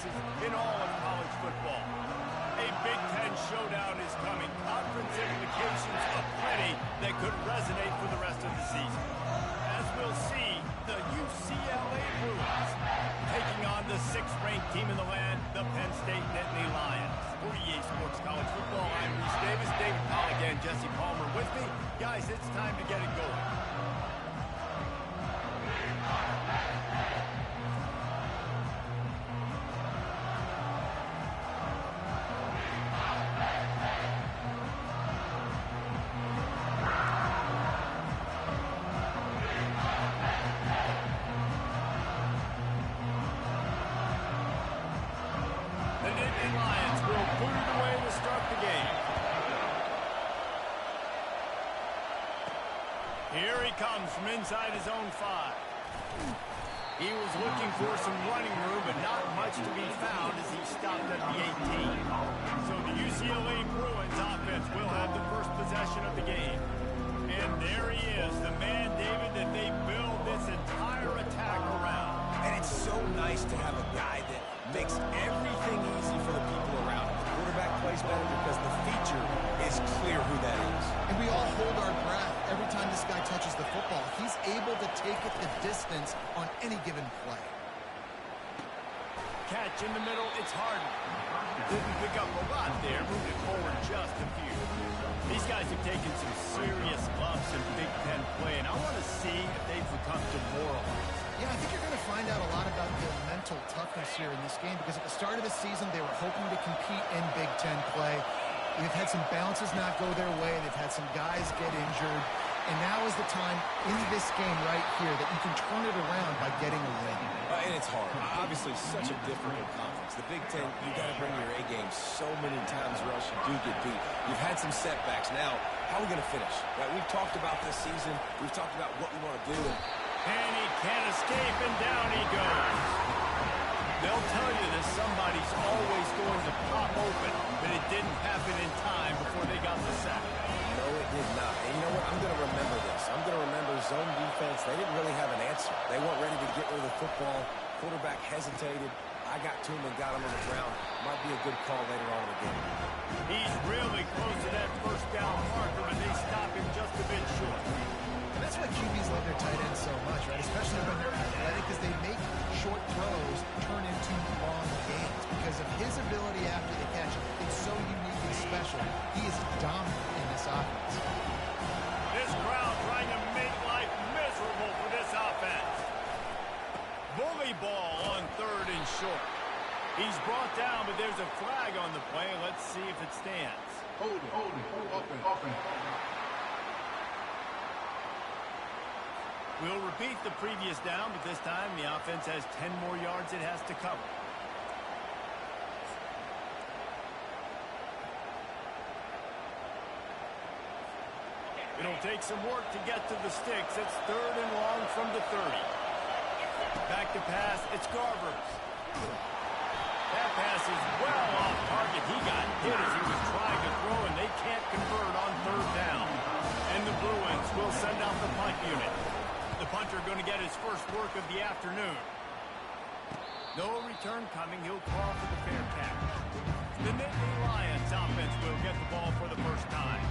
places in all of college football. A Big Ten showdown is coming. Conference implications aplenty that could resonate for the rest of the season. As we'll see, the UCLA Bruins taking on the 6th-ranked team in the land, the Penn State Nittany Lions. For EA Sports College Football, I'm Reese Davis, David Pollock, and Jesse Palmer with me. Guys, it's time to get it going. Here he comes from inside his own 5. He was looking for some running room, but not much to be found as he stopped at the 18. So the UCLA Bruins offense will have the first possession of the game. And there he is, the man, David, that they build this entire attack around. And it's so nice to have a guy that makes everything easy for the people around him. The quarterback plays better because the feature is clear who that is. And we all hold our breath every time this guy touches the football. He's able to take it the distance on any given play. Catch in the middle, it's Harden. Didn't pick up a lot there, moved it forward just a few. These guys have taken some serious lumps in Big Ten play, and I want to see if they've become demoralized. Yeah, I think you're going to find out a lot about the mental toughness here in this game, because at the start of the season, they were hoping to compete in Big Ten play. They've had some bounces not go their way. They've had some guys get injured. And now is the time in this game right here that you can turn it around by getting a win. And it's hard. Obviously, such a difficult conference. The Big Ten, you got to bring your A game so many times or else you do get beat. You've had some setbacks. Now, how are we going to finish? Right? We've talked about this season. We've talked about what we want to do. And he can't escape, and down he goes. They'll tell you that somebody's always going to pop open, but it didn't happen in time before they got the sack. No, it did not. And you know what? I'm going to remember this. I'm going to remember zone defense. They didn't really have an answer. They weren't ready to get rid of the football. Quarterback hesitated. I got to him and got him on the ground. Might be a good call later on in the game. He's really close to that first down marker, but they stop him just a bit short. And that's why QBs love their tight ends so much, right? Especially when they're athletic, because they make short throws turn into long gains. Because of his ability after the catch, it's so uniquely special. He is dominant in this offense. This crowd trying to make life miserable for this offense. Bully ball on 3rd and short. He's brought down, but there's a flag on the play. Let's see if it stands. Hold it, open. We'll repeat the previous down, but this time the offense has 10 more yards it has to cover. It'll take some work to get to the sticks. It's 3rd and long from the 30. Back to pass, it's Garbers. That pass is well off target. He got hit as he was trying to throw, and they can't convert on 3rd down. And the Bruins will send out the punt unit. The punter going to get his first work of the afternoon. No return coming. He'll call for the fair catch. The Nittany Lions offense will get the ball for the first time.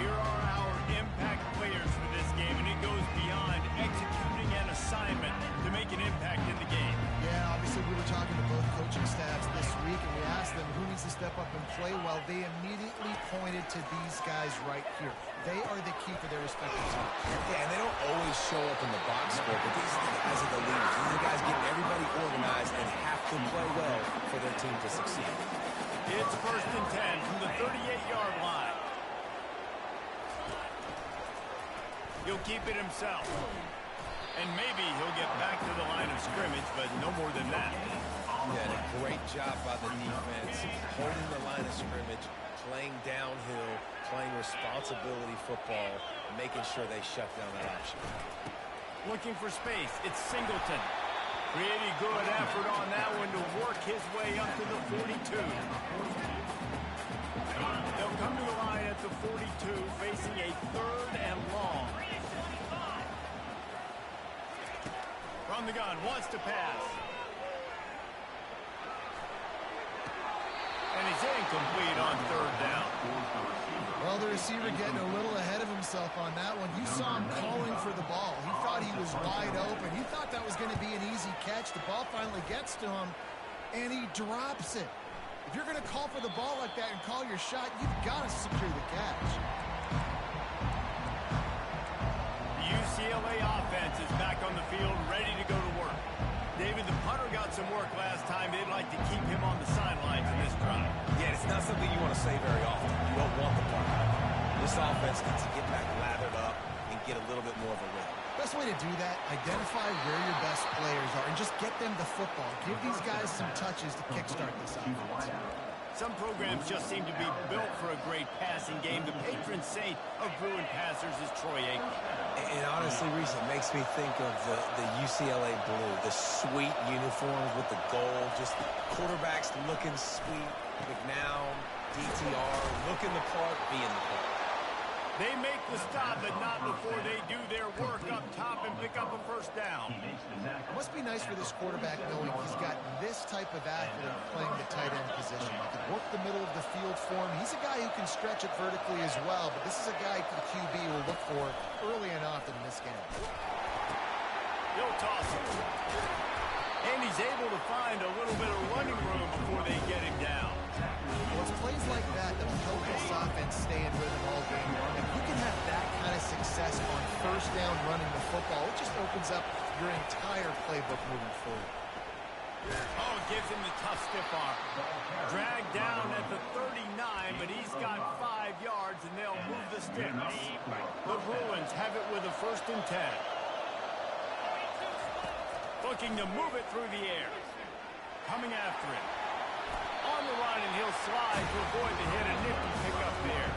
Here are our impact players for this game, and it goes beyond executing an assignment to make an impact in the game. Yeah, obviously we were talking to both coaching staffs this week, and we asked them who needs to step up and play well. They immediately pointed to these guys right here. They are the key for their respective teams. Yeah, and they don't always show up in the box score, but these are the guys that are the leaders. These are the guys getting everybody organized and have to play well for their team to succeed. It's 1st and 10 from the 38-yard line. He'll keep it himself. And maybe he'll get back to the line of scrimmage, but no more than that. Yeah, a great job by the defense, holding the line of scrimmage, playing downhill, playing responsibility football, making sure they shut down that option. Looking for space, it's Singleton. Pretty good effort on that one to work his way up to the 42. They'll come to the line at the 42, facing a 3rd and long. From the gun, wants to pass. receiver getting a little ahead of himself on that one. You saw him calling for the ball. He thought he was wide open. He thought that was going to be an easy catch. The ball finally gets to him, and he drops it. If you're going to call for the ball like that and call your shot, you've got to secure the catch. The UCLA offense is back on the field, ready to go to work. David, the punter got some work last time. They'd like to keep him on the sidelines in this drive. Yeah, it's not something you want to say very often. You don't want the punter. This offense needs to get back lathered up and get a little bit more of a rhythm. Best way to do that, identify where your best players are and just get them the football. Give these guys some touches to kickstart this offense. Some programs just seem to be built for a great passing game. The patron saint of Bruin passers is Troy Aikman. And honestly, Reese, it makes me think of the UCLA blue, the sweet uniforms with the gold, just quarterbacks looking sweet, McNown, DTR, looking the part, being the part. They make the stop, but not before they do their work up top and pick up a first down. It must be nice for this quarterback knowing he's got this type of athlete playing the tight end position. He can work the middle of the field for him. He's a guy who can stretch it vertically as well, but this is a guy the QB will look for early and often in this game. He'll toss it. And he's able to find a little bit of running room before they get him down. Well, it's plays like that that will help this offense stay in rhythm all game long. If you can have that kind of success on first down running the football, it just opens up your entire playbook moving forward. Oh, gives him the tough stiff arm. Dragged down at the 39, but he's got 5 yards, and they'll move the sticks. The Bruins have it with a 1st and 10. Looking to move it through the air. Coming after it. On the run, and he'll slide to avoid the hit. A nifty pickup there.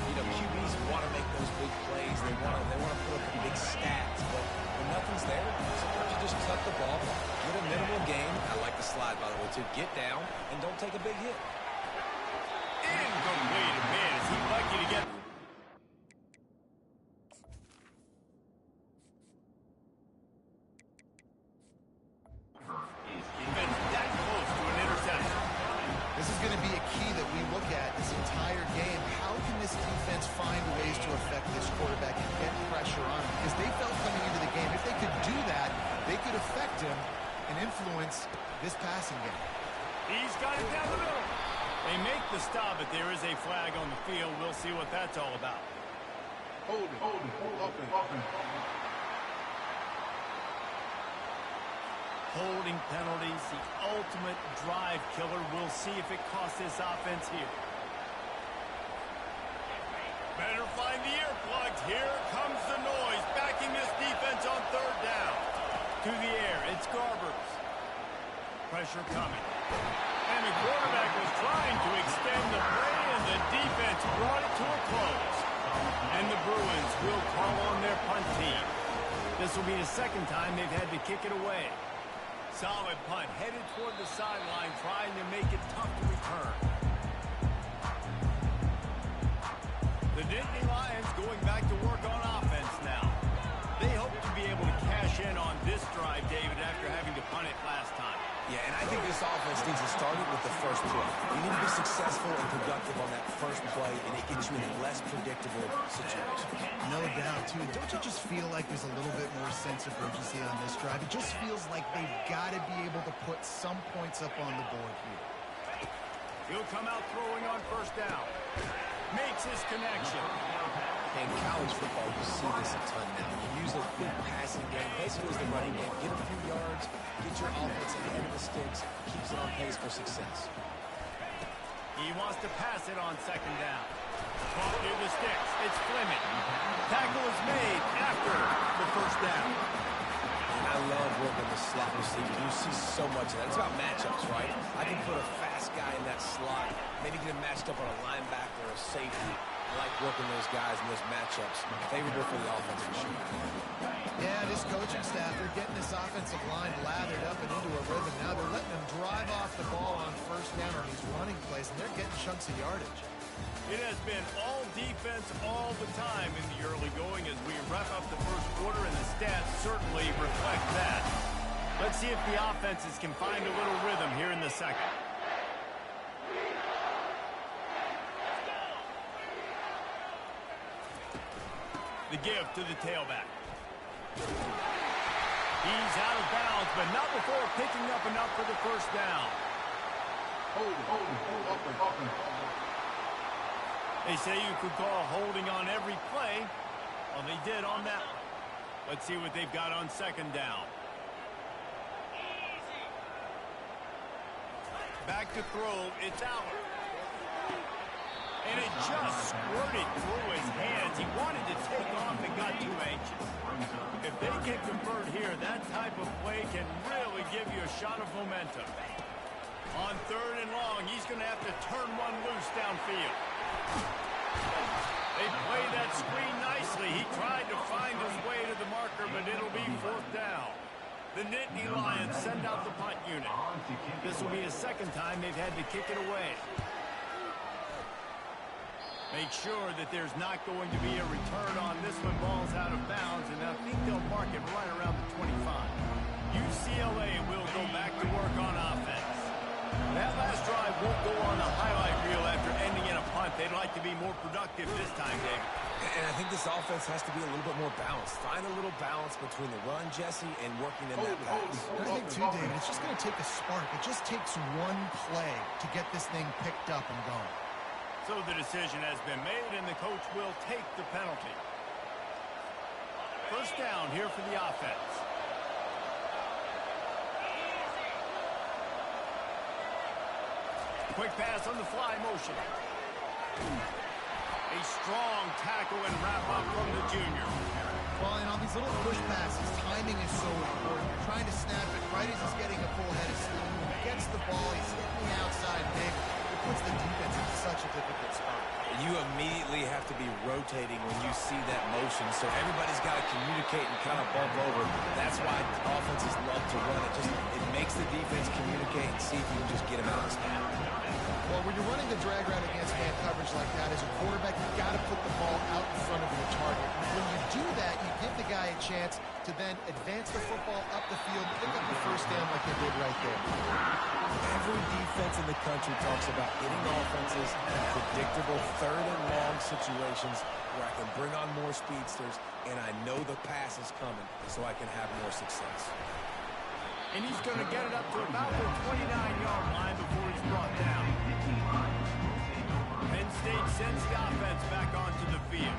You know, QBs want to make those big plays. They want to put up big stats, but when nothing's there, sometimes you just tuck the ball, get a minimal gain. I like the slide, by the way, too. Get down and don't take a big hit. Incomplete. Man, is he lucky to get... This is going to be a key that we look at this entire game. How can this defense find ways to affect this quarterback and get pressure on him? Because they felt coming into the game, if they could do that, they could affect him and influence this passing game. He's got it down the middle. They make the stop, but there is a flag on the field. We'll see what that's all about. Hold it, up and. Holding penalties, the ultimate drive killer. We'll see if it costs this offense here. Better find the earplugs. Here comes the noise, backing this defense on 3rd down. To the air, it's Garbers. Pressure coming. And the quarterback was trying to extend the play, and the defense brought it to a close. And the Bruins will call on their punt team. This will be the 2nd time they've had to kick it away. Solid punt, headed toward the sideline, trying to make it tough to return. The Nittany Lions going back to work on offense now. They hope to be able to cash in on this drive, David, after having to punt it last time. Yeah, and I think this offense needs to start it with the first play. You need to be successful and productive on that first play, and it gets you in less predictable situations. No doubt, too. Don't you just feel like there's a little bit more sense of urgency on this drive? It just feels like they've got to be able to put some points up on the board here. He'll come out throwing on 1st down. Makes his connection. In college football, you see this a ton now. You use a big passing game, basically as the running game. Get a few yards, get your offense ahead of the sticks, keeps it on pace for success. He wants to pass it on 2nd down. Ball near the sticks. It's Fleming. Tackle is made after the 1st down. And I love working the slot receiver. You see so much of that. It's about matchups, right? I can put a fast guy in that slot, maybe get him matched up on a linebacker or a safety. I like working those guys in those matchups. Favorable for the offense for sure. Yeah, this coaching staff, they're getting this offensive line lathered up and into a rhythm. Now they're letting them drive off the ball on 1st down on these running plays, and they're getting chunks of yardage. It has been all defense all the time in the early going as we wrap up the 1st quarter, and the stats certainly reflect that. Let's see if the offenses can find a little rhythm here in the 2nd. The give to the tailback. He's out of bounds, but not before picking up enough for the first down. Holding. They say you could call holding on every play. Well, they did on that one. Let's see what they've got on second down. Back to throw. It's out. And it just squirted through his hands. He wanted to take off and got too anxious. If they can convert here, that type of play can really give you a shot of momentum. On third and long, he's going to have to turn one loose downfield. They play that screen nicely. He tried to find his way to the marker, but it'll be fourth down. The Nittany Lions send out the punt unit. This will be the second time they've had to kick it away. Make sure that there's not going to be a return on this when ball's out of bounds, and I think they'll mark it right around the 25. UCLA will go back to work on offense. That last drive won't go on the highlight reel after ending in a punt. They'd like to be more productive this time, Dave. And I think this offense has to be a little bit more balanced. Find a little balance between the run, Jesse, and working in that pass. And I think, too, David, it's just going to take a spark. It just takes one play to get this thing picked up and going. So the decision has been made, and the coach will take the penalty. First down here for the offense. Quick pass on the fly motion. A strong tackle and wrap up from the junior. Well, and on these little push passes, timing is so important. You're trying to snap it right as he's getting a full head of steam. When he gets the ball, he's hitting the outside big. It puts the defense in such a difficult spot. You immediately have to be rotating when you see that motion, so everybody's got to communicate and kind of bump over. That's why offenses love to run it. It makes the defense communicate and see if you can just get them out of snap. Well, when you're running the drag route against man coverage like that, as a quarterback, you've got to put the ball out in front of your target. When you do that, you give the guy a chance to then advance the football up the field, pick up the first down like they did right there. Every defense in the country talks about getting offenses in predictable third and long situations where I can bring on more speedsters and I know the pass is coming so I can have more success. And he's going to get it up to about the 29-yard line before he's brought down. Penn State sends the offense back onto the field.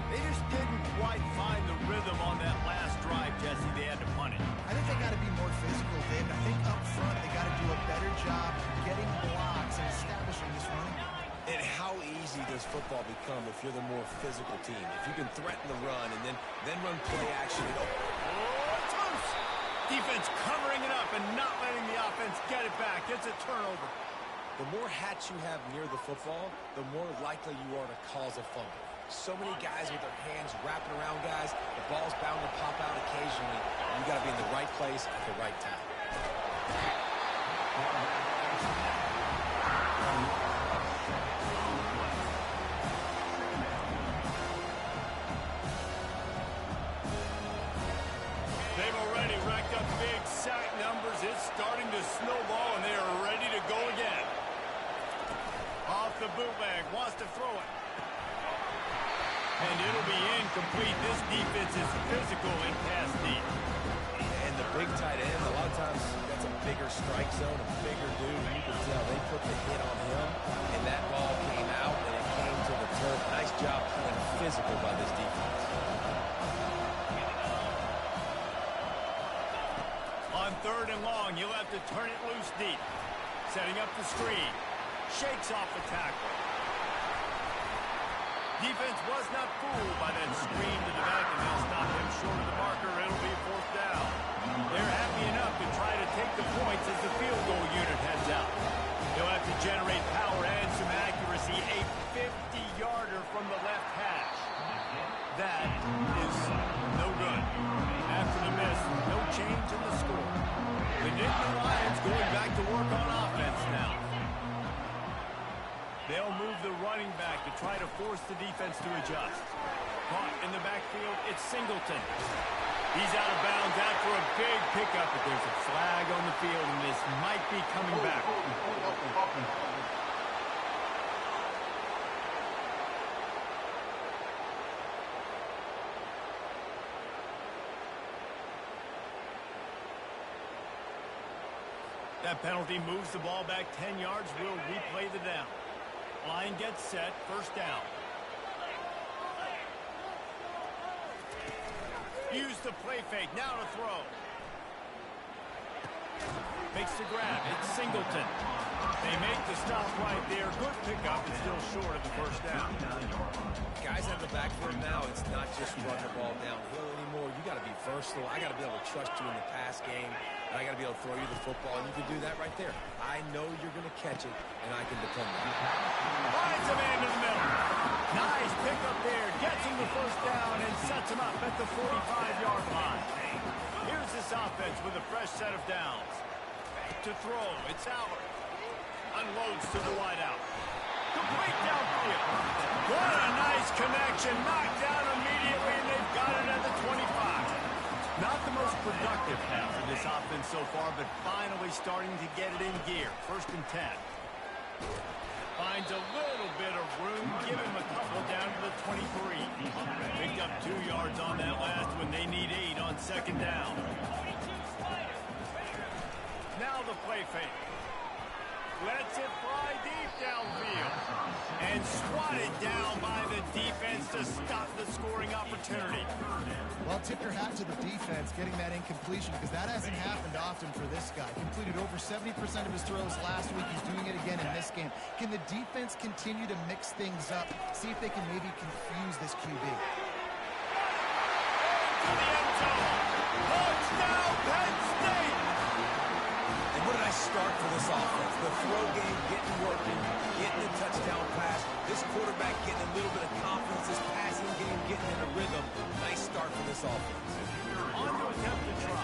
They just didn't quite find the rhythm on that last drive, Jesse. They had to punt it. I think they got to be more physical, David. I think up front they got to do a better job getting blocks and establishing this running game. And how easy does football become if you're the more physical team? If you can threaten the run and then run play action. It's loose. Defense covering it up and not letting the offense get it back. It's a turnover. The more hats you have near the football, the more likely you are to cause a fumble. So many guys with their hands wrapping around guys. The ball's bound to pop out occasionally. You got to be in the right place at the right time. They've already racked up big sack numbers. It's starting to snowball, and they are ready to go again. Off the bootleg, wants to throw it. And it'll be incomplete. This defense is physical and pass deep. And the big tight end, a lot of times that's a bigger strike zone, a bigger dude. You can tell they put the hit on him, and that ball came out, and it came to the turf. Nice job playing physical by this defense. On third and long, you'll have to turn it loose deep. Setting up the screen. Shakes off the tackle. Defense was not fooled by that screen to the back, and they'll stop him short of the marker. It'll be fourth down. They're happy enough to try to take the points as the field goal unit heads out. They'll have to generate power and some accuracy. A 50-yarder from the left hash. That is no good. After the miss, no change in the score. The Nittany Lions going back to work on offense now. They'll move the running back to try to force the defense to adjust. Caught in the backfield, it's Singleton. He's out of bounds after a big pickup, but there's a flag on the field, and this might be coming back. That penalty moves the ball back 10 yards. We'll replay the down. Line gets set. First down. Use the play fake. Now to throw. Makes the grab. It's Singleton. They make the stop right there. Good pickup. It's still short of the first down. Guys have the backfield now. It's not just run the ball downhill anymore. You got to be versatile. I got to be able to trust you in the pass game, and I got to be able to throw you the football, and you can do that right there. I know you're going to catch it, and I can depend on it. Finds a man in the middle. Nice pickup there. Gets him the first down and sets him up at the 45-yard line. Here's this offense with a fresh set of downs. To throw, it's Allard. Unloads to the wideout. Complete downfield. What a nice connection. Knocked down immediately, and they've got it at the 25. Not the most productive half of this offense so far, but finally starting to get it in gear. First and 10. Finds a little bit of room. Give him a couple down to the 23. Picked up 2 yards on that last one. They need 8 on second down. Now the play fake. Lets it fly deep downfield. And swatted down by the defense to stop the scoring opportunity. Well, tip your hat to the defense getting that incompletion, because that hasn't happened often for this guy. Completed over 70% of his throws last week. He's doing it again in this game. Can the defense continue to mix things up? See if they can maybe confuse this QB. To the end zone. Touchdown, Penn State! What did I start for this offense? The throw game getting working, getting the touchdown pass. This quarterback getting a little bit of confidence. This passing game getting in a rhythm. Nice start for this offense. On to attempt to try.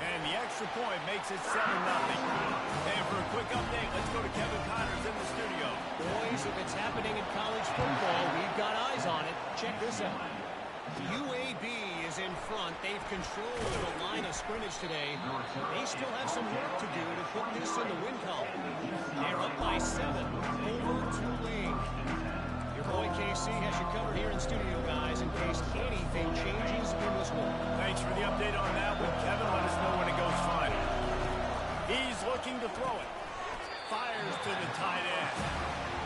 And the extra point makes it 7-0. And for a quick update, let's go to Kevin Connors in the studio. Boys, if it's happening in college football, we've got eyes on it. Check this out. UAB is in front. They've controlled the line of scrimmage today. They still have some work to do to put this in the win column. They're up by 7 over Tulane. Your boy KC has you covered here in studio, guys, in case anything changes in this one. Thanks for the update on that one, Kevin. Let us know when it goes final. He's looking to throw it. Fires to the tight end.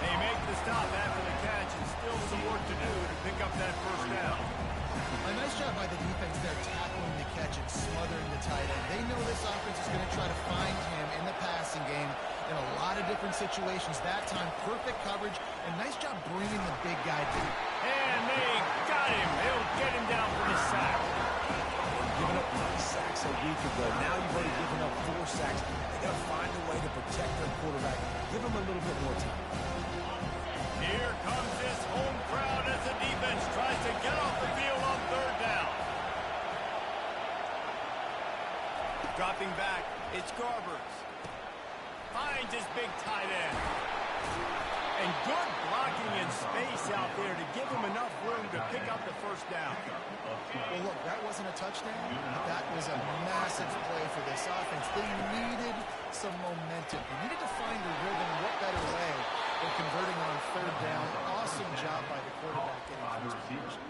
They make the stop after the catch, and still some work to do to pick up that first down. A nice job by the defense there, tackling the catch and smothering the tight end. They know this offense is going to try to find him in the passing game in a lot of different situations. That time, perfect coverage, and nice job bringing the big guy down. And they got him. They'll get him down for the sack. Giving up 3 sacks a week ago. Now you've already given up 4 sacks. They got to find a way to protect their quarterback. Give him a little bit more time. Here comes this home crowd as the defense tries to get off the field on third down. Dropping back, it's Garbers. Finds his big tight end. And good blocking in space out there to give him enough room to pick up the first down. Well, look, that wasn't a touchdown, but that was a massive play for this offense. They needed some momentum. They needed to find a rhythm. What better way than converting on third down? Awesome job by the quarterback getting first position.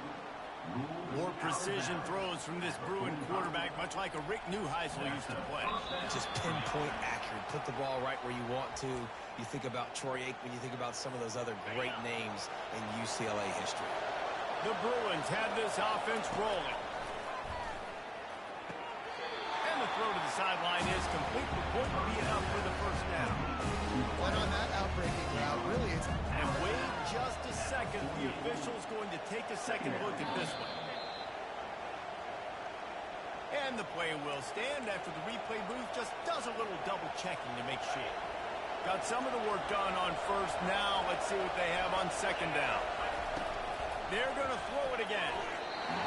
More precision throws from this Bruin quarterback, much like a Rick Neuheisel used to play. Just pinpoint accurate. Put the ball right where you want to. You think about Troy Aikman. You think about some of those other great names in UCLA history. The Bruins have this offense rolling. And the throw to the sideline is complete. The point will be enough for the first down. But on that outbreaking route, really, it's... And wait just a second. The official's going to take a second look at this one. And the play will stand after the replay booth just does a little double checking to make sure. Got some of the work done on first. Now let's see what they have on second down. They're going to throw it again.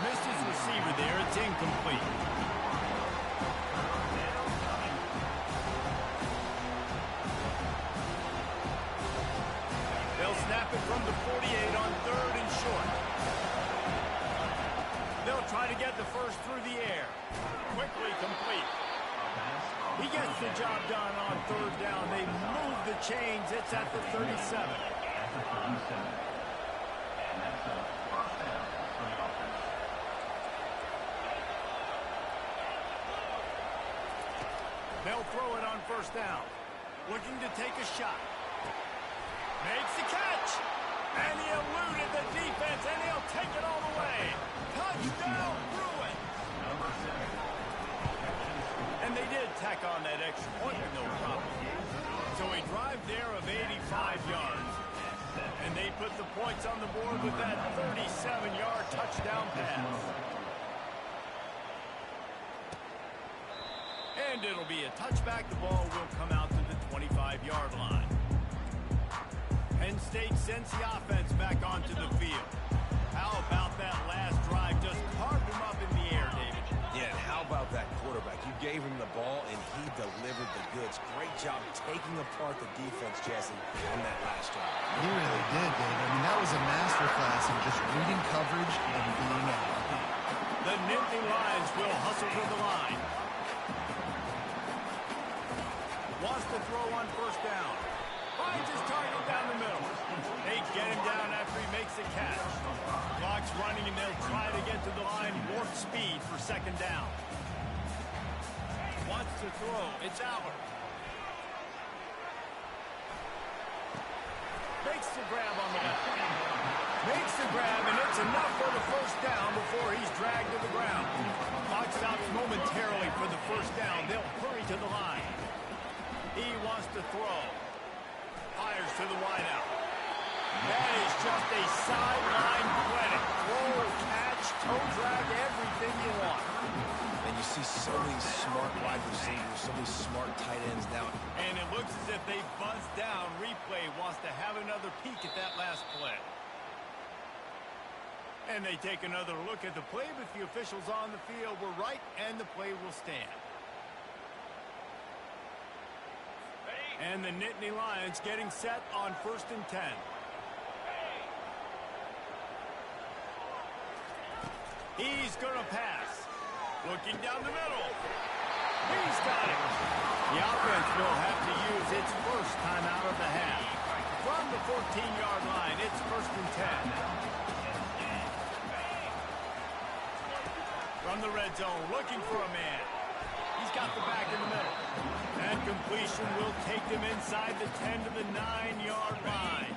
Missed his receiver there. It's incomplete. They'll snap it from the 48 on third and short. They'll try to get the first through the air. Quickly complete. He gets the job done on third down. They move the chains. It's at the 37. They'll throw it on first down. Looking to take a shot. Makes the catch. And he eluded the defense, and he'll take it all the way. Touchdown, Bruin. And they did tack on that extra point with no problem. So a drive there of 85 yards. And they put the points on the board with that 37-yard touchdown pass. And it'll be a touchback. The ball will come out to the 25-yard line. Penn State sends the offense back onto the field. How about that last drive? Just carved him up in the air, David. Yeah, and how about that quarterback? You gave him the ball, and he delivered the goods. Great job taking apart the defense, Jesse, on that last drive. He really did, David. I mean, that was a masterclass in just reading coverage and being out. The Nittany Lions will hustle to the line. Wants to throw on first down. Finds his target down the middle. They get him down after he makes the catch. Clock's running, and they'll try to get to the line warp speed for second down. Wants to throw. It's Albert. Makes the grab on the left. Makes the grab, and it's enough for the first down before he's dragged to the ground. Clock stops momentarily for the first down. They'll hurry to the line. He wants to throw. Fires to the wideout. That is just a sideline credit. Throw, catch, toe drag, everything you want. And you see so many smart wide receivers, so many smart tight ends now. And it looks as if they buzzed down. Replay wants to have another peek at that last play. And they take another look at the play, but the officials on the field were right, and the play will stand. And the Nittany Lions getting set on 1st and 10. He's going to pass. Looking down the middle. He's got it. The offense will have to use its first timeout of the half. From the 14-yard line, it's 1st and 10. From the red zone, looking for a man. He's got the back in the middle. That completion will take them inside the 10 to the 9-yard line.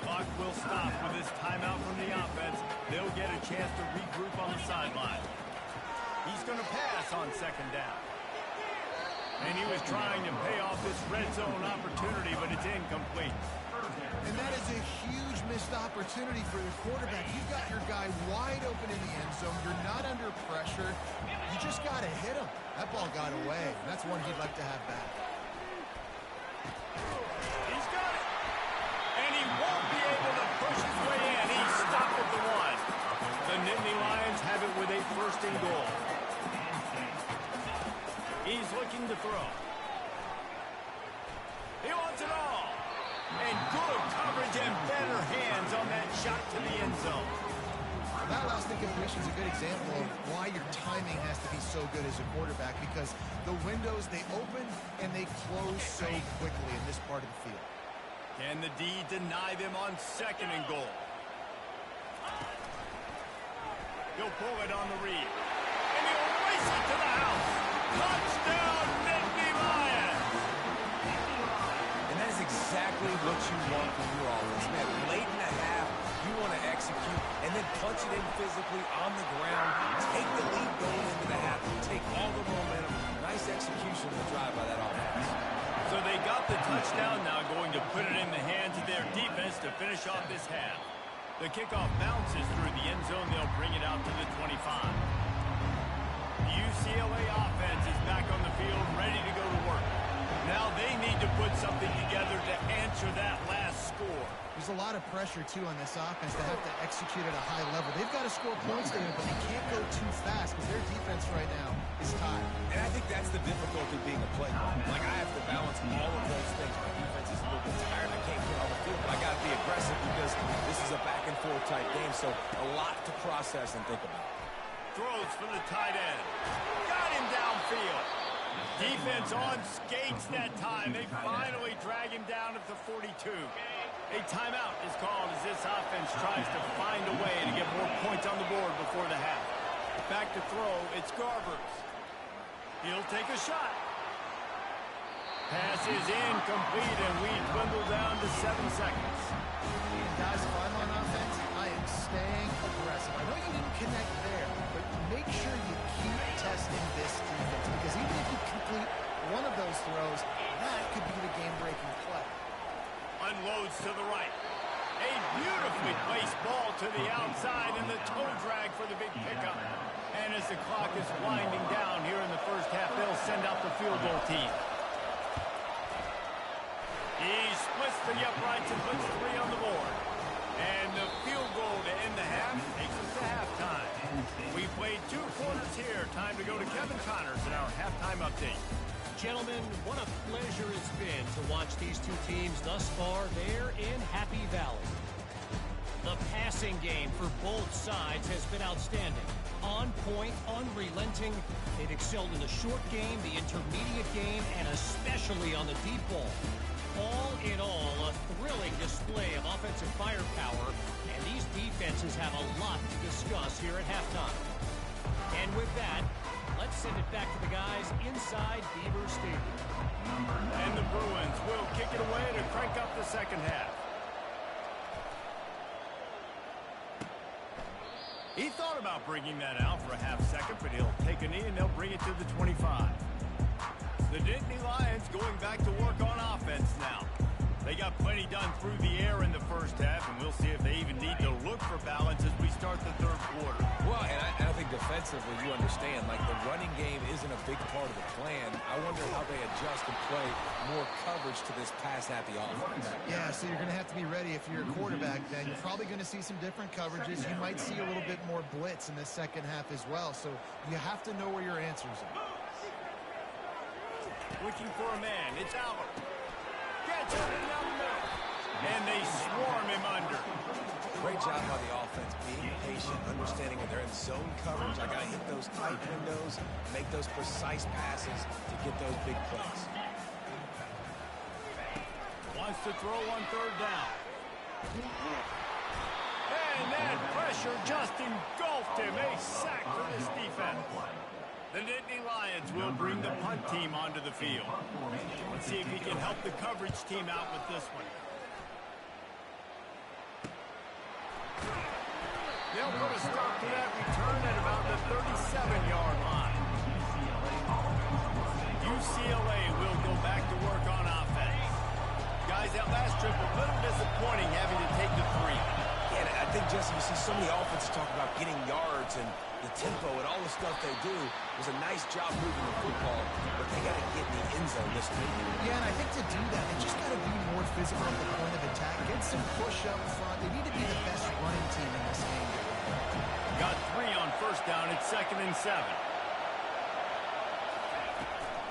Clock will stop with this timeout from the offense. They'll get a chance to regroup on the sideline. He's going to pass on second down. And he was trying to pay off this red zone opportunity, but it's incomplete. And that is a huge missed opportunity for the quarterback. You've got your guy wide open in the end zone. You're not under pressure. You just got to hit him. That ball got away. That's one he'd like to have back. He's got it. And he won't be able to push his way in. He's stopped at the one. The Nittany Lions have it with a 1st and goal. He's looking to throw. He wants it all. And good coverage and better hands on that shot to the end zone. That last incompletion is a good example of why your timing has to be so good as a quarterback, because the windows, they open and they close so quickly in this part of the field. Can the D deny them on 2nd and goal? He'll pull it on the read. And he'll race it to the house. Touchdown, Nittany Lions! And that is exactly what you want from your offense, man. Late in the half, you want to execute and then punch it in physically on the ground. Take the lead going into the half. Take all the momentum. Nice execution of the drive by that offense. So they got the touchdown, now going to put it in the hands of their defense to finish off this half. The kickoff bounces through the end zone. They'll bring it out to the 25. The UCLA offense is back on the field, ready to go to work. Now they need to put something together to answer that last score. There's a lot of pressure, too, on this offense to have to execute at a high level. They've got to score points there, but they can't go too fast because their defense right now is tired. And I think that's the difficulty being a play caller. Like, I have to balance all of those things. My defense is a little bit tired. I can't get on the field, but I got to be aggressive because this is a back-and-forth type game, so a lot to process and think about. Throws for the tight end. Got him downfield. Defense on skates that time. They finally drag him down at the 42. A timeout is called as this offense tries to find a way to get more points on the board before the half. Back to throw, it's Garbers. He'll take a shot. Pass is incomplete, and we dwindle down to 7 seconds. And guys, if I'm on offense, I am staying aggressive. I know you didn't connect there, but make sure you keep testing this defense, because even if you complete one of those throws, that could be the game-breaking play. Unloads to the right. A beautifully placed ball to the outside, and the toe drag for the big pickup. And as the clock is winding down here in the first half, they'll send out the field goal team. He splits the uprights and puts 3 on the board. And the field goal to end the half takes us to halftime. We played 2 quarters here. Time to go to Kevin Connors in our halftime update. Gentlemen, what a pleasure it's been to watch these 2 teams thus far there in Happy Valley. The passing game for both sides has been outstanding. On point, unrelenting. They've excelled in the short game, the intermediate game, and especially on the deep ball. All in all, a thrilling display of offensive firepower, and these defenses have a lot to discuss here at halftime. And with that, let's send it back to the guys inside Beaver Stadium. And the Bruins will kick it away to crank up the second half. He thought about bringing that out for a half second, but he'll take a knee and they'll bring it to the 25. The Dynasty Lions going back to work on offense now. They got plenty done through the air in the first half, and we'll see if they even need to look for balance as we start the third quarter. Well, and I think defensively, you understand, like the running game isn't a big part of the plan. I wonder how they adjust and play more coverage to this pass-happy offense. Yeah, so you're going to have to be ready if you're a quarterback then. You're probably going to see some different coverages. You might see a little bit more blitz in the second half as well, so you have to know where your answers are. Looking for a man. It's Albert. Gets it down the middle. And they swarm him under. Great job by the offense, being patient, understanding when they're in zone coverage. I got to hit those tight windows, make those precise passes to get those big plays. Wants to throw on third down. And that pressure just engulfed him. A sack for this defense. The Dynasty Lions will bring the punt team onto the field. Let's see if he can help the coverage team out with this one. They'll put a stop to that return at about the 37-yard line. UCLA will go back to work on offense. Guys, that last trip a little disappointing having to take the 3. Yeah, and I think, Jesse, you see so many offenses talk about getting yards and the tempo and all the stuff they do. It was a nice job moving the football, but they got to get in the end zone this week. Yeah, and I think to do that, they just got to be more physical at the point of attack. Get some push up front. They need to be the best running team in this game. Got 3 on first down. It's 2nd and 7.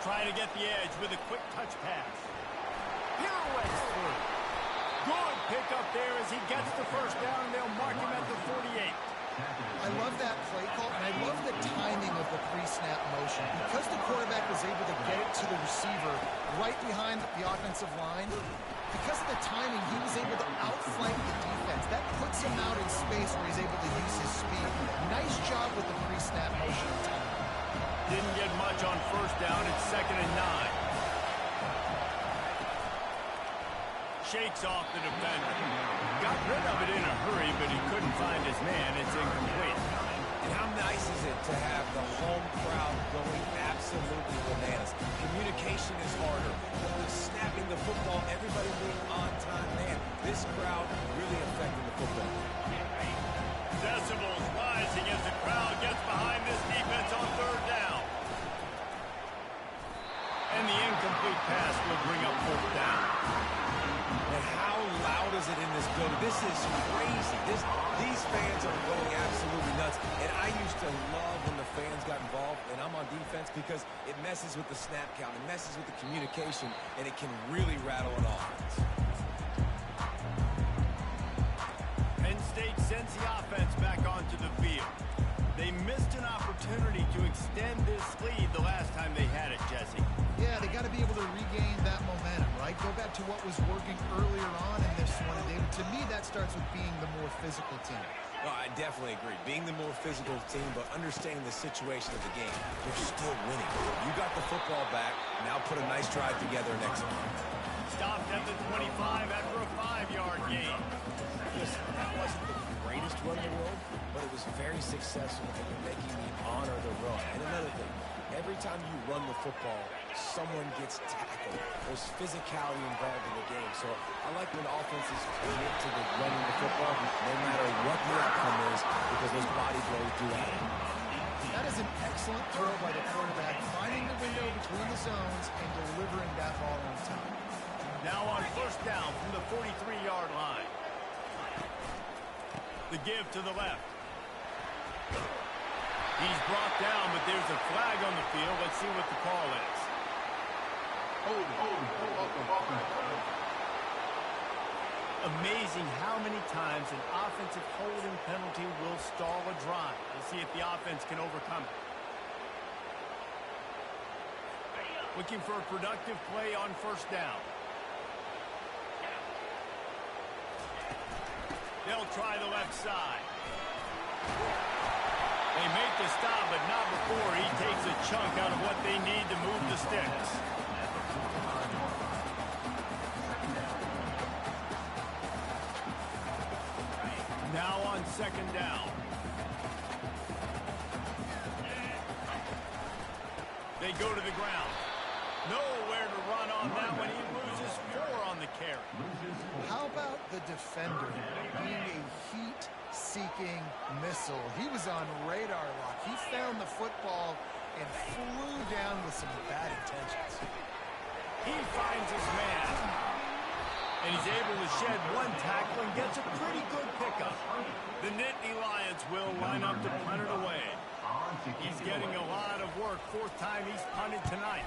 Trying to get the edge with a quick touch pass. Pirouettes through. Good pickup there as he gets the first down, and they'll mark him at the 48. I love that play call, and I love the timing of the pre-snap motion. Because the quarterback was able to get it to the receiver right behind the offensive line, because of the timing, he was able to outflank the defense. That puts him out in space where he's able to use his speed. Nice job with the pre-snap motion timing. Didn't get much on first down. It's 2nd and 9. Shakes off the defender. Got rid of it in a hurry, but he couldn't find his man. It's incomplete. And how nice is it to have the home crowd going absolutely bananas? Communication is harder. The snapping the football, everybody being on time. Man, this crowd really affecting the football. Decibels rising as the crowd gets behind this defense on third down. And the incomplete pass will bring up fourth down. And how loud is it in this building? This is crazy. These fans are going absolutely nuts. And I used to love when the fans got involved, and I'm on defense, because it messes with the snap count. It messes with the communication, and it can really rattle an offense. Penn State sends the offense back onto the field. They missed an opportunity to extend this lead the last time they had it, Jesse. Yeah, they got to be able to regain that momentum, right? Go back to what was working earlier on in this one, and they To me, that starts with being the more physical team. Well, I definitely agree. Being the more physical team, but understanding the situation of the game. They're still winning. You got the football back. Now put a nice drive together and execute. Stopped at the 25 after a 5-yard gain. Listen, that wasn't the greatest run in the world, but it was very successful and making me honor the run. And another thing, every time you run the football, someone gets tackled. There's physicality involved in the game. So I like when offenses commit to the running the football, no matter what the outcome is, because those body blows do add. That is an excellent throw by the quarterback, finding the window between the zones and delivering that ball on time. Now on first down from the 43-yard line. The give to the left. He's brought down, but there's a flag on the field. Let's see what the call is. Amazing how many times an offensive holding penalty will stall a drive. We'll see if the offense can overcome it. Looking for a productive play on first down. They'll try the left side. They make the stop, but not before he takes a chunk out of what they need to move the sticks. Now on second down. They go to the ground. Nowhere to run on that one. He loses 4 on the carry. How about the defender being a heat-seeking missile? He was on radar lock. He found the football and flew down with some bad intentions. He finds his man. And he's able to shed 1 tackle and gets a pretty good pickup. The Nittany Lions will line up to punt it away. He's getting a lot of work. 4th time he's punted tonight.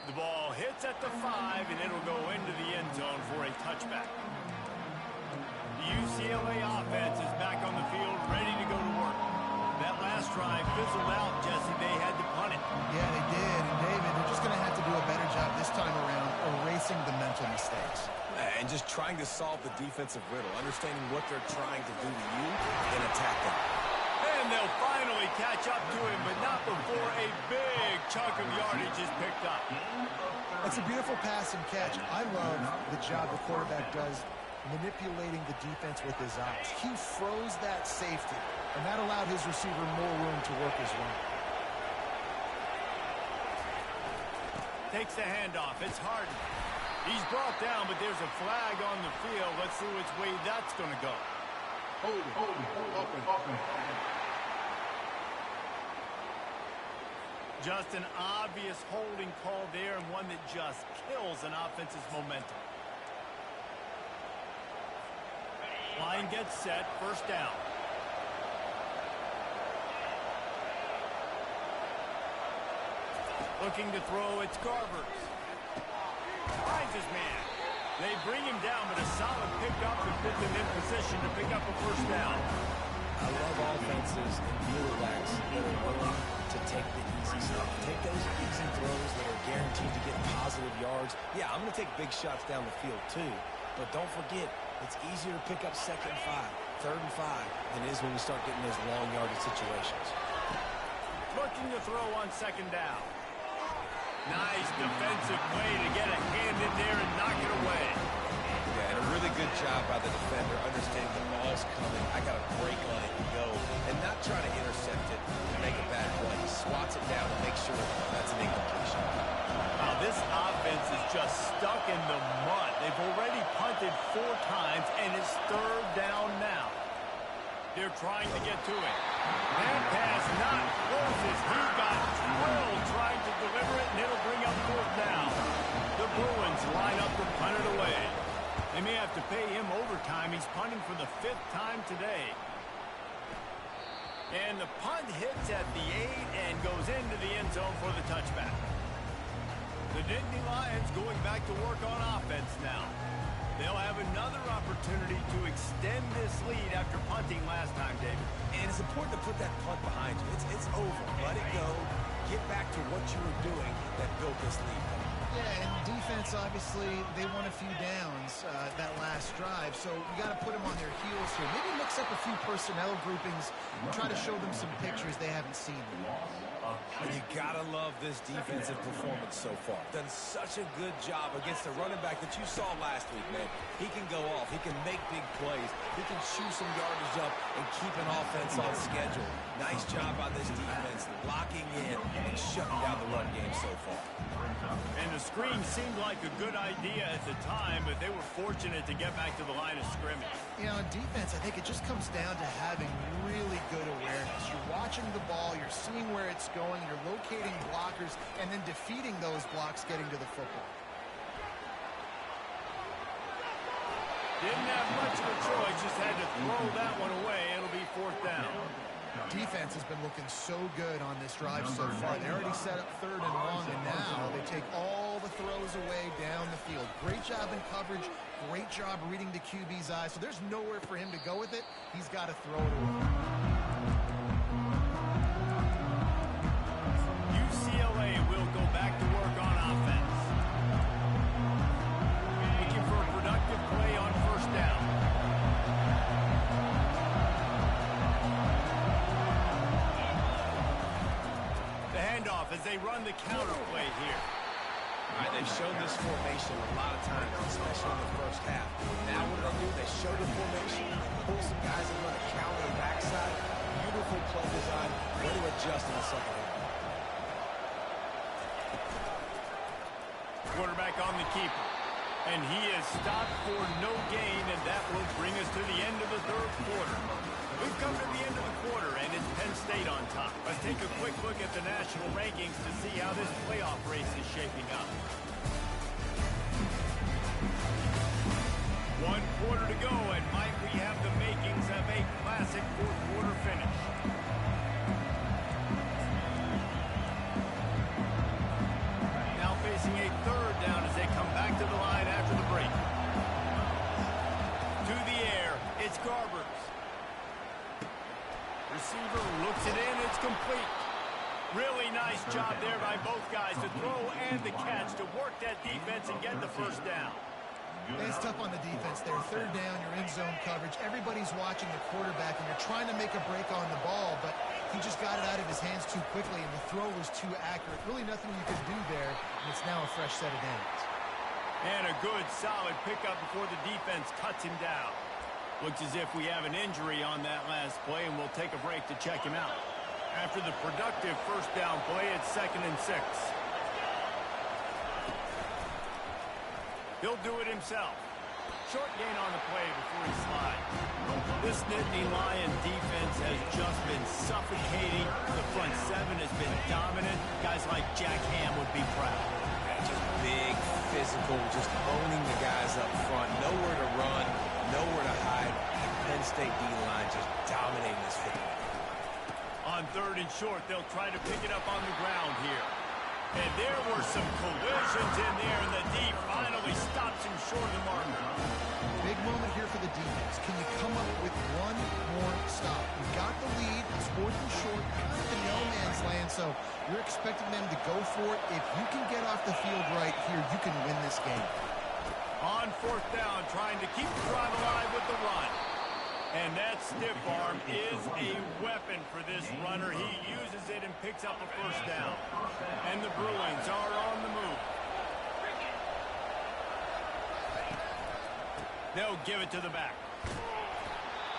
The ball hits at the 5, and it'll go into the end zone for a touchback. The UCLA offense is back on the field, ready to go to work. That last drive fizzled out, Jesse. They had to punt it. Yeah, they did. And, David, they're just going to have to do a better job this time around erasing the mental mistakes. And just trying to solve the defensive riddle, understanding what they're trying to do to you and attack them. And they'll finally catch up to him, but not before a big chunk of yardage is picked up. It's a beautiful pass and catch. I love the job the quarterback does manipulating the defense with his eyes. He froze that safety, and that allowed his receiver more room to work his run. Takes the handoff. It's Harden. He's brought down, but there's a flag on the field. Let's see which way that's going to go. Hold it. Just an obvious holding call there, and one that just kills an offense's momentum. Line gets set, first down. Looking to throw, it's Garbers. Finds his man. They bring him down, but a solid pickup and puts him in position to pick up a first down. I love offenses and quarterbacks that are willing to take the easy stuff. Take those easy throws that are guaranteed to get positive yards. Yeah, I'm going to take big shots down the field too, but don't forget, it's easier to pick up 2nd and 5, 3rd and 5 than it is when we start getting those long yardage situations. Looking to throw on second down. Nice defensive play to get a hand in there and knock it away. Yeah, and a really good job by the defender, understanding the ball's coming. I got to break on it and go, and not try to intercept it and make a bad play. He swats it down and makes sure that's an incompletion. Wow, this offense is just stuck in the mud. They've already punted 4 times, and it's 3rd down now. They're trying to get to it. That pass not closes. He got drilled trying to deliver it, and it'll bring up 4th down. The Bruins line up to punt it away. They may have to pay him overtime. He's punting for the 5th time today. And the punt hits at the 8 and goes into the end zone for the touchback. The Nittany Lions going back to work on offense now. They'll have another opportunity to extend this lead after punting last time, David. And it's important to put that punt behind you. It's over. Let it go. Get back to what you were doing that built this lead. Yeah, and defense, obviously, they won a few downs that last drive, so you got to put them on their heels here. Maybe mix up a few personnel groupings and try to show them some pictures they haven't seen. And you gotta love this defensive performance so far. Done such a good job against the running back that you saw last week, man. He can go off. He can make big plays. He can chew some yardage up and keep an offense on schedule. Nice job by this defense locking in and shutting down the run game so far. And the screen seemed like a good idea at the time, but they were fortunate to get back to the line of scrimmage. You know, in defense, I think it just comes down to having really good awareness. You're watching the ball, you're seeing where it's going, you're locating blockers, and then defeating those blocks getting to the football. Didn't have much of a choice, just had to throw that one away. It'll be 4th down. Defense has been looking so good on this drive so far. They already set up 3rd and long, and now they take all the throws away down the field. Great job in coverage, great job reading the QB's eyes. So there's nowhere for him to go with it. He's got to throw it away. UCLA will go back to work on offense. Looking for a productive play on 1st down. The handoff as they run the counter play here. All right, they've shown this formation a lot of times, especially in the first half. Now what do? They show the formation, pull some guys and run a counter backside. Beautiful play design. Way to adjust in the second half. Quarterback on the keeper. And he is stopped for no gain, and that will bring us to the end of the 3rd quarter. We've come to the end of the quarter, and it's Penn State on top. Let's take a quick look at the national rankings to see how this playoff race is shaping up. 1 quarter to go, and might we have the makings of a classic 4th quarter finish. Now facing a 3rd down as they come back to the line after the break. To the air, it's Garbers. Receiver looks it in, it's complete. Really nice job there by both guys to throw and the catch to work that defense and get the 1st down. It's tough on the defense there. 3rd down, you're in zone coverage. Everybody's watching the quarterback, and you're trying to make a break on the ball, but he just got it out of his hands too quickly, and the throw was too accurate. Really nothing you could do there, and it's now a fresh set of downs. And a good, solid pickup before the defense cuts him down. Looks as if we have an injury on that last play, and we'll take a break to check him out. After the productive 1st down play, it's 2nd and 6. He'll do it himself. Short gain on the play before he slides. This Nittany Lion defense has just been suffocating. The front 7 has been dominant. Guys like Jack Ham would be proud. Yeah, just big, physical, just owning the guys up front. Nowhere to run, nowhere to hide. The Penn State D-line just dominating this football. On 3rd and short, they'll try to pick it up on the ground here. And there were some collisions in there, and the D finally stops him short of the marker. Big moment here for the defense. Can you come up with one more stop? You got the lead. It's 4th and short, kind of in no man's land, so you're expecting them to go for it. If you can get off the field right here, you can win this game. On 4th down, trying to keep the drive alive with the run. And that stiff arm is a weapon for this runner. He uses it and picks up a 1st down. And the Bruins are on the move. They'll give it to the back.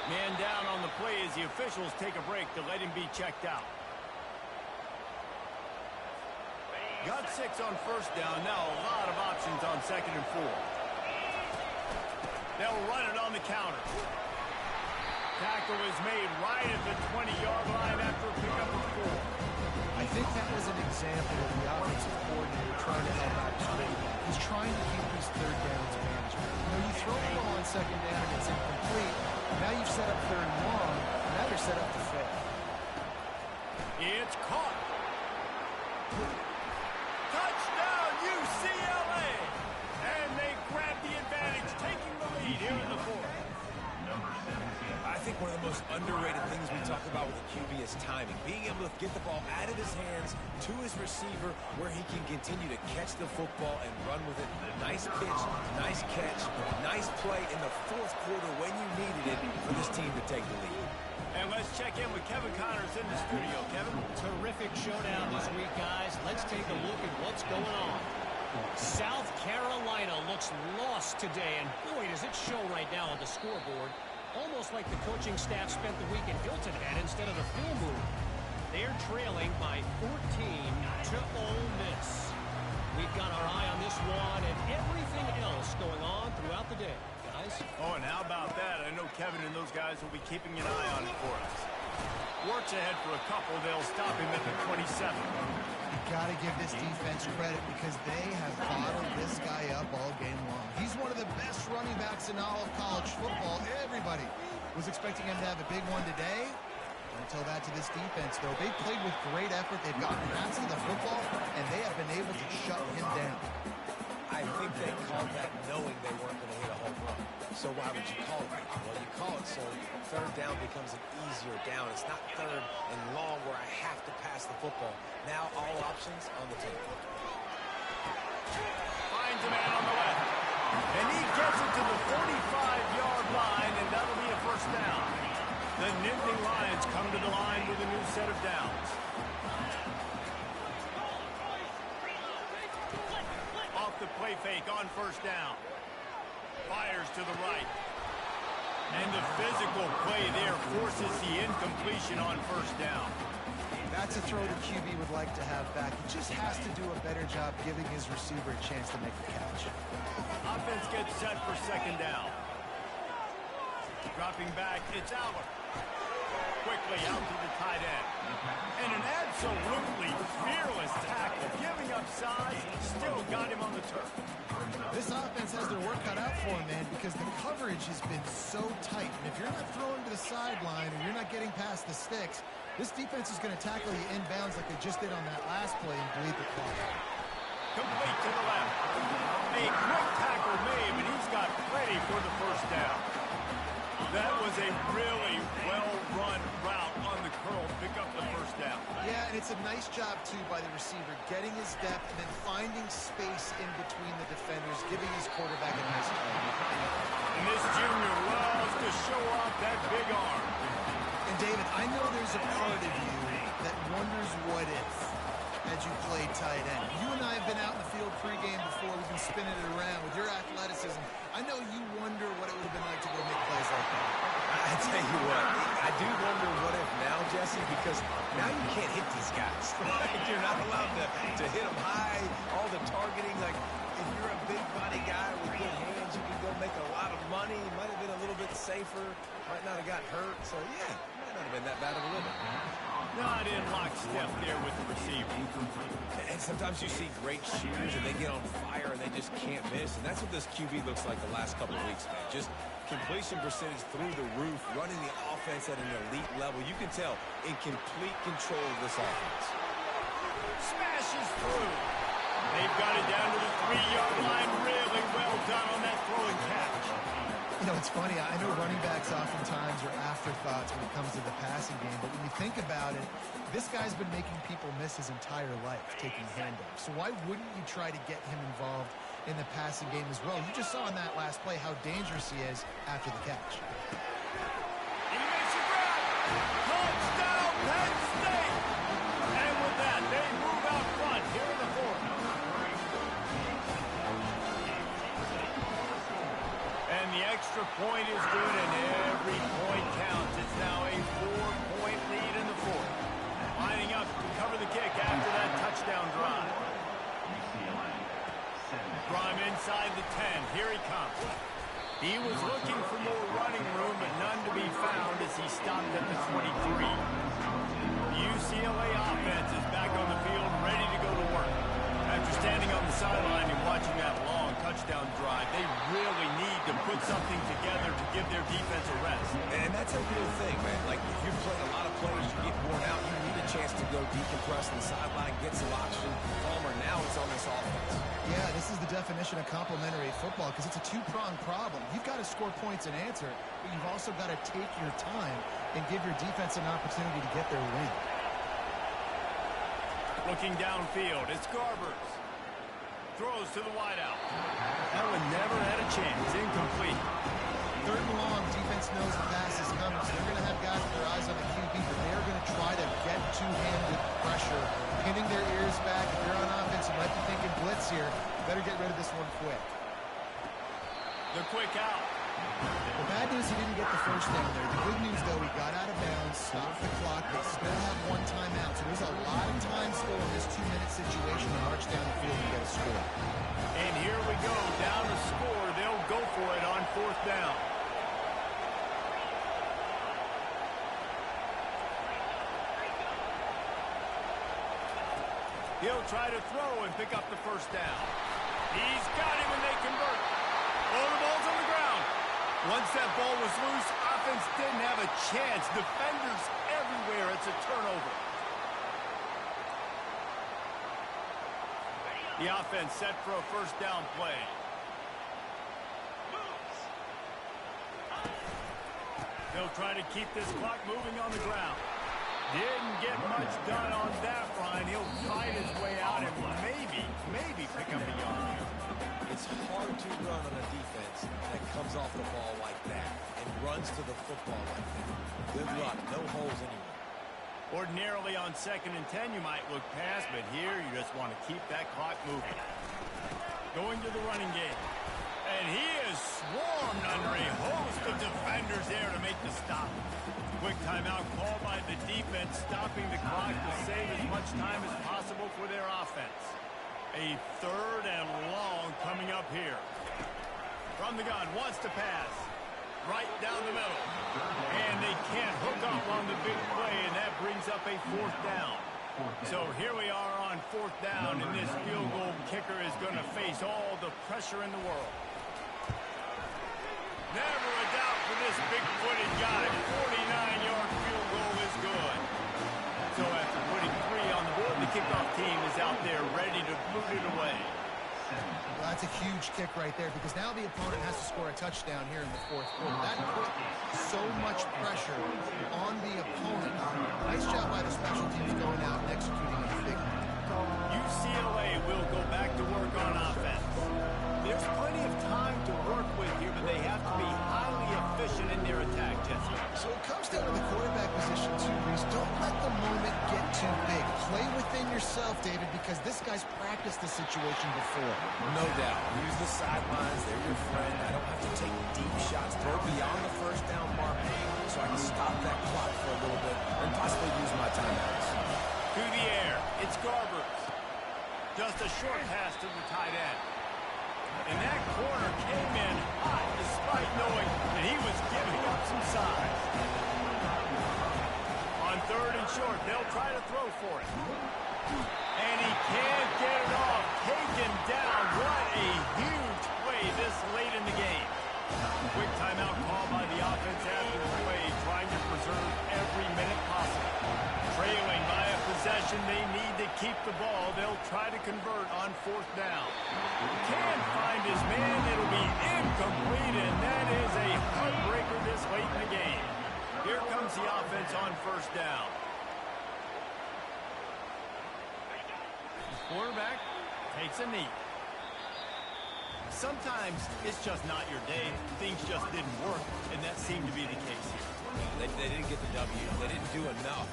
Man down on the play as the officials take a break to let him be checked out. Got 6 on 1st down. Now a lot of options on 2nd and 4. They'll run it on the counter. Tackle is made right at the 20-yard line after a pickup of 4. I think that was an example of the offensive coordinator trying to help out his team. He's trying to keep these 3rd downs manageable. You know, you throw the ball on 2nd down and it's incomplete. Now you've set up 3rd and long, and now you're set up to fail. It's caught. Touchdown, UCLA! And they grab the advantage, taking the lead here in the 4th. I think one of the most underrated things we talk about with a QB is timing. Being able to get the ball out of his hands to his receiver where he can continue to catch the football and run with it. Nice pitch, nice catch, nice play in the fourth quarter when you needed it for this team to take the lead. And let's check in with Kevin Connors in the studio. Kevin? Terrific showdown this week, guys. Let's take a look at what's going on. South Carolina looks lost today, and boy, does it show right now on the scoreboard. Almost like the coaching staff spent the week in Hilton Head instead of the film room. They're trailing by 14 to Ole Miss. We've got our eye on this one and everything else going on throughout the day, guys. Oh, and how about that? I know Kevin and those guys will be keeping an eye on it for us. Works ahead for a couple. They'll stop him at the 27. Got to give this defense credit because they have bottled this guy up all game long. He's one of the best running backs in all of college football. Everybody was expecting him to have a big one today. Until that to this defense, though. They played with great effort. They've gotten hands to the football, and they have been able to shut him down. I think they called that knowing they weren't going to hit a home run. So why would you call it that? Well, you call it so third down becomes an easier down. It's not third and long where I have to pass the football. Now all options on the table. Finds a man on the left. And he gets it to the 45-yard line, and that'll be a first down. The Nittany Lions come to the line with a new set of downs. Off the play fake on first down. Fires to the right. And the physical play there forces the incompletion on first down. That's a throw the QB would like to have back. He just has to do a better job giving his receiver a chance to make the catch. Offense gets set for second down. Dropping back, it's Aller. Quickly out to the tight end. And an absolutely fearless tackle. Giving up size, still got him on the turf. This offense has their work cut out for him, man, because the coverage has been so tight. And if you're not throwing to the sideline or you're not getting past the sticks, this defense is going to tackle you inbounds like they just did on that last play and bleed the clock. Complete to the left. A quick tackle made, but he's got plenty for the first down. That was a really well-run route on the curl to pick up the first down. Yeah, and it's a nice job, too, by the receiver, getting his depth and then finding space in between the defenders, giving his quarterback a nice play. And this junior loves to show off that big arm. And, David, I know there's a part of you that wonders what if as you play tight end. You and I have been out in the field pregame before. We've been spinning it around with your athleticism. I know you wonder what it would have been like to go make plays like that. I tell you what, I do wonder what if now, Jesse, because now you can't hit these guys. You're not allowed to hit them high, all the targeting. Like, if you're a big body guy with good hands, you can go make a lot of money. Might have been a little bit safer. Might not have got hurt. So, yeah, might not have been that bad of a limit. Not in lockstep there with the receiver. And sometimes you see great shooters and they get on fire and they just can't miss. And that's what this QB looks like the last couple of weeks, man. Just completion percentage through the roof, running the offense at an elite level. You can tell in complete control of this offense. Smashes through. They've got it down to the 3-yard line. Really well done on that throw and catch. You know, it's funny. I know running backs oftentimes are afterthoughts when it comes to the passing game, but when you think about it, this guy's been making people miss his entire life taking handoffs. So why wouldn't you try to get him involved in the passing game as well? You just saw in that last play how dangerous he is after the catch. He makes a grab. Touchdown, Penn State. And with that, they move out front here in the fourth. And the extra point is good, and every point counts. It's now a 4-point lead in the fourth. Lining up to cover the kick after that touchdown drive. Prime inside the 10. Here he comes. He was looking for more running room, but none to be found as he stopped at the 23. The UCLA offense is back on the field, ready to go to work. After standing on the sideline and watching that long touchdown drive, they really need to put something together to give their defense a rest. And that's a real thing, man. Like, if you're playing a lot of players, you get worn out. You need to chance to go decompress on the sideline, get some oxygen. Palmer, now it's on this offense. Yeah, this is the definition of complementary football because it's a two-pronged problem. You've got to score points and answer, but you've also got to take your time and give your defense an opportunity to get their win. Looking downfield, it's Garbers. Throws to the wideout. That one never had a chance. Incomplete. Third and long, defense knows the pass is coming, so they're going to have guys with their eyes on the QB, but they're going to try to get to him with pressure, pinning their ears back. If you're on offense, you might be thinking blitz here. Better get rid of this one quick. The quick out. The bad news, he didn't get the first down there. The good news, though, he got out of bounds, stopped the clock. They still have one timeout, so there's a lot of time still in this 2-minute situation to march down the field and get a score. And here we go, down to score. They'll go for it on fourth down. He'll try to throw and pick up the first down. He's got him and they convert. Oh, the ball's on the ground. Once that ball was loose, offense didn't have a chance. Defenders everywhere. It's a turnover. The offense set for a first down play. They'll try to keep this clock moving on the ground. Didn't get much done on that run. He'll fight his way out and maybe pick up a yard here. It's hard to run on a defense that comes off the ball like that and runs to the football like that. Good luck. No holes anywhere. Ordinarily on 2nd and 10, you might look past, but here you just want to keep that clock moving. Going to the running game. And he is swarmed under a host of defenders there to make the stop. Quick timeout called by the defense, stopping the clock to save as much time as possible for their offense. A third and long coming up here. From the gun, wants to pass. Right down the middle. And they can't hook up on the big play, and that brings up a fourth down. So here we are on fourth down, and this field goal kicker is going to face all the pressure in the world. Never a doubt for this big-footed guy. 49-yard field goal is good. So after putting 3 on the board, the kickoff team is out there ready to boot it away. Well, that's a huge kick right there because now the opponent has to score a touchdown here in the fourth quarter. That put so much pressure on the opponent. Nice job by the special teams going out and executing a big one. UCLA will go back to work on offense. There's plenty of time to work with here, but they have to be highly efficient in their attack, Jesse. So it comes down to the quarterback position, too, Reese. Don't let the moment get too big. Play within yourself, David, because this guy's practiced the situation before. No doubt. Use the sidelines. They're your friend. I don't have to take deep shots. Throw beyond the first down mark so I can stop that clock for a little bit and possibly use my timeouts. To the air. It's Garbers. Just a short pass to the tight end. And that corner came in hot despite knowing that he was giving up some size. On third and short, they'll try to throw for it. And he can't get it off. Taken down. What a huge play this late in the game. Quick timeout call by the offense after the play, trying to preserve every minute possible. Trailing by a possession, they need to keep the ball. They'll try to convert on fourth down. Can't find his man. It'll be incomplete, and that is a heartbreaker this late in the game. Here comes the offense on first down. The quarterback takes a knee. Sometimes it's just not your day. Things just didn't work, and that seemed to be the case here. They didn't get the W. They didn't do enough.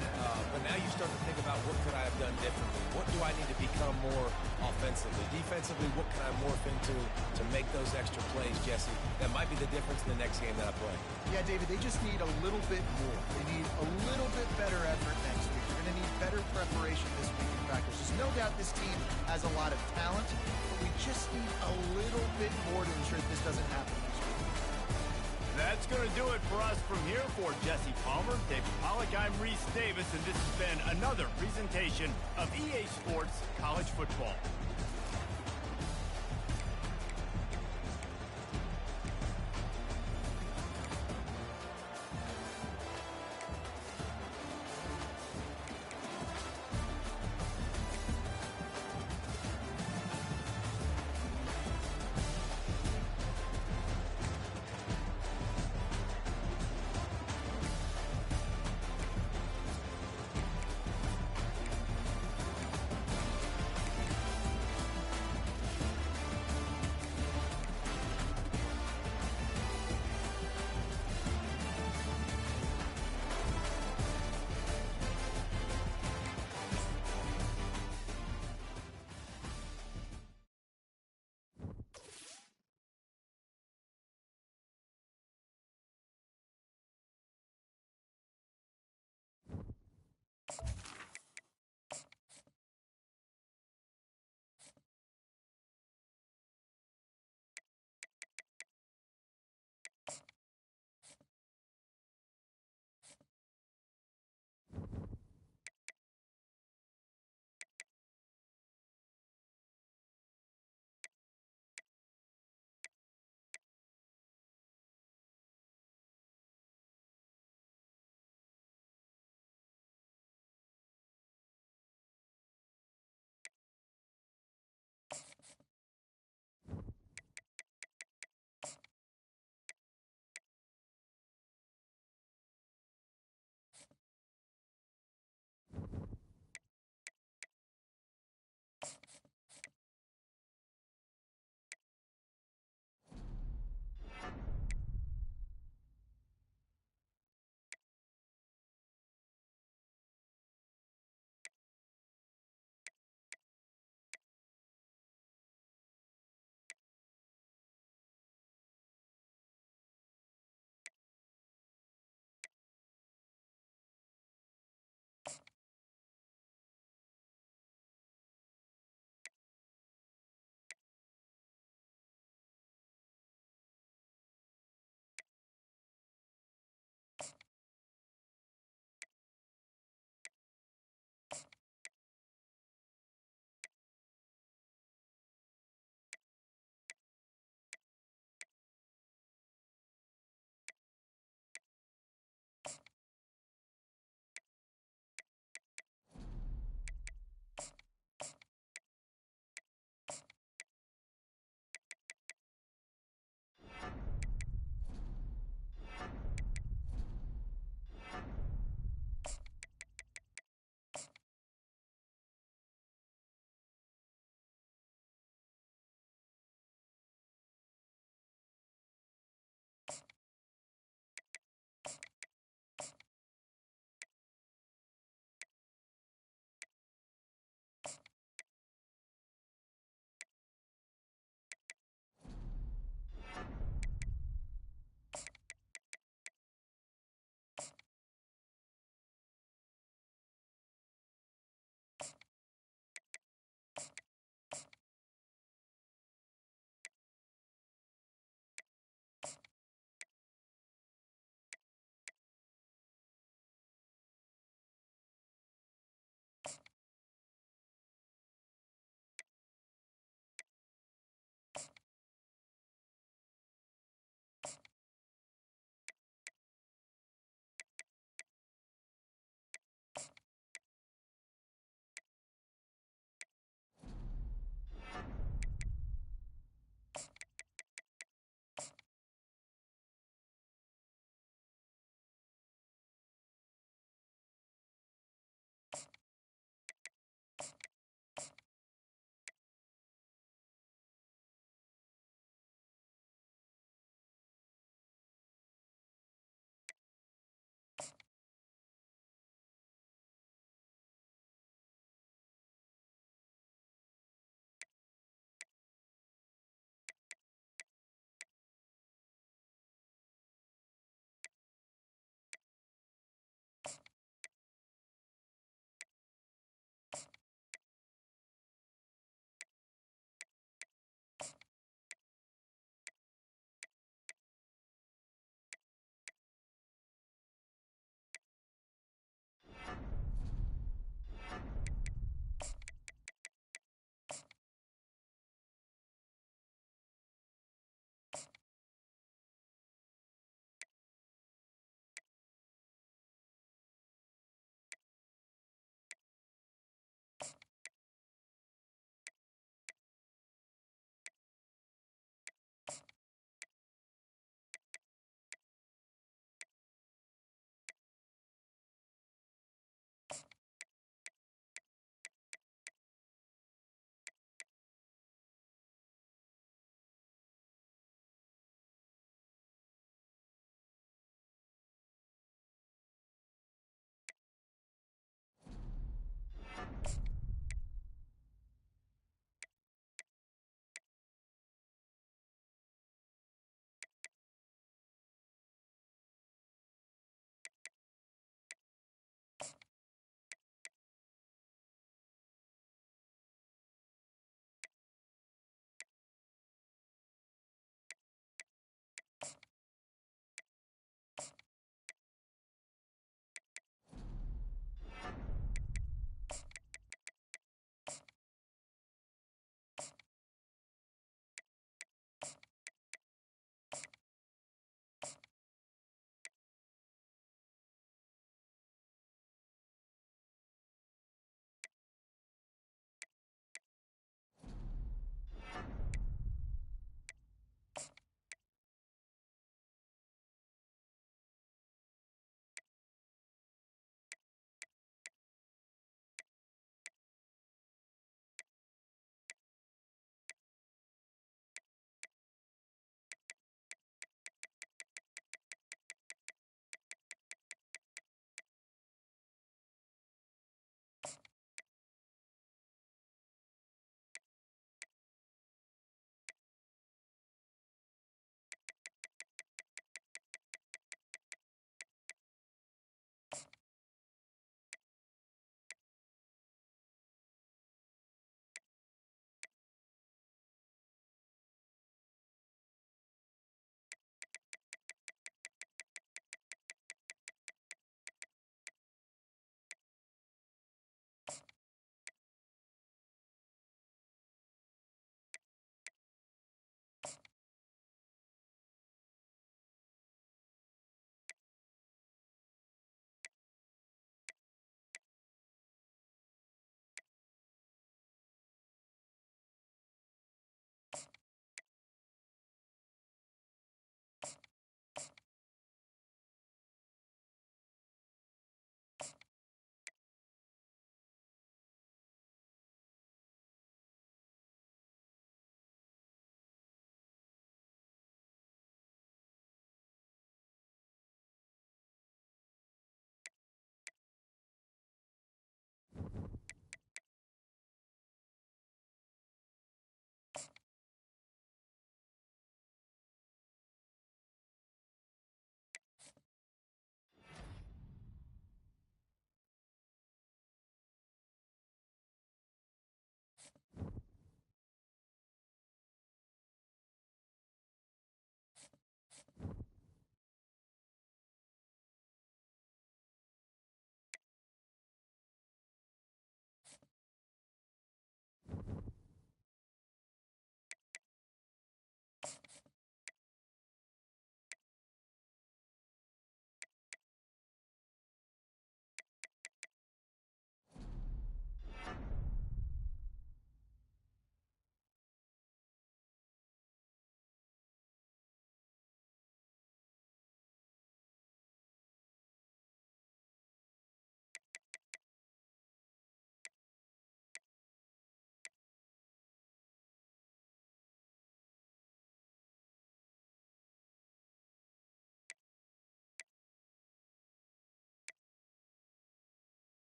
But now you start to think about what could I have done differently? What do I need to become more offensively? Defensively, what can I morph into to make those extra plays, Jesse? That might be the difference in the next game that I play. Yeah, David, they just need a little bit more. They need a little bit better effort next week. They're going to need better preparation this week in practice. There's no doubt this team has a lot of talent, but we just need a little bit more to ensure that this doesn't happen next week. That's going to do it for us from here. For Jesse Palmer, David Pollack, I'm Reese Davis, and this has been another presentation of EA Sports College Football.